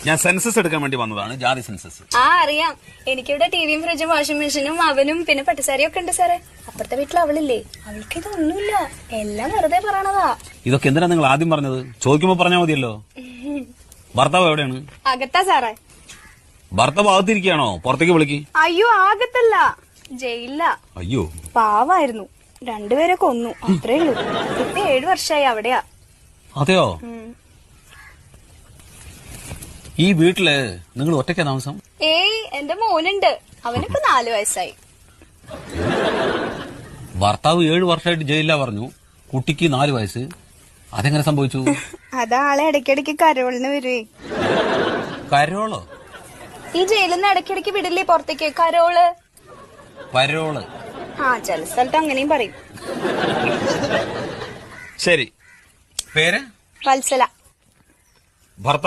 ഞാൻ സെൻസസ് എടുക്കാൻ വേണ്ടി വന്നതാണ്, ജാതി സെൻസസ്. ആ അറിയാം. എനിക്കിവിടെ ടിവിയും ഫ്രിഡ്ജും വാഷിംഗ് മെഷീനും അവനും പിന്നെ പട്ടുസാരിയും ഒക്കെ ഉണ്ട് സാറേ. അപ്പുറത്തെ വീട്ടിൽ അവളില്ലേ, അവൾക്ക് ഇതൊന്നുമില്ല, എല്ലാം വെറുതെ പറയണതാ. ഇതൊക്കെ എന്തിനാ നിങ്ങൾ ആദ്യം പറഞ്ഞത്? ചോദിക്കുമ്പോ പറഞ്ഞാൽ മതിയല്ലോ. ഭർത്താവ് എവിടെയാണ്? അകത്താ സാറേ. ഭർത്താവ് അകത്തിരിക്കുകയാണോ? പുറത്തേക്ക് വിളിക്ക്. അയ്യോ ആകത്തല്ല, ജയിലില്ല. അയ്യോ പാവായിരുന്നു, രണ്ടുപേരെ കൊന്നു, അത്രേ ഉള്ളൂ. ഇപ്പൊ 7 വർഷമായി അവിടെയാ. അതെയോ? ഈ വീട്ടില് നിങ്ങൾ ഒറ്റയ്ക്കാ താമസം? ഏയ് എന്റെ മോനുണ്ട്, അവനിപ്പോ 4 വയസ്സായി. ഭർത്താവ് 7 വർഷമായിട്ട് ജയിലിലാ പറഞ്ഞു, കുട്ടിക്ക് 4 വയസ്സ്. അതെങ്ങനെ സംഭവിച്ചു? അതാളെ ഇടയ്ക്കിടയ്ക്ക് കരോളിന് വരുവേ. കരോളോ? ഈ ജയിലിൽ നിന്ന് ഇടയ്ക്കിടയ്ക്ക് വിടില്ലേ പുറത്തേക്ക്, കരോള്. പരോള്? ആ ചില സ്ഥലത്ത് അങ്ങനെയും പറയും. ശരി, പേര്? വത്സല. ഭർത്താവ്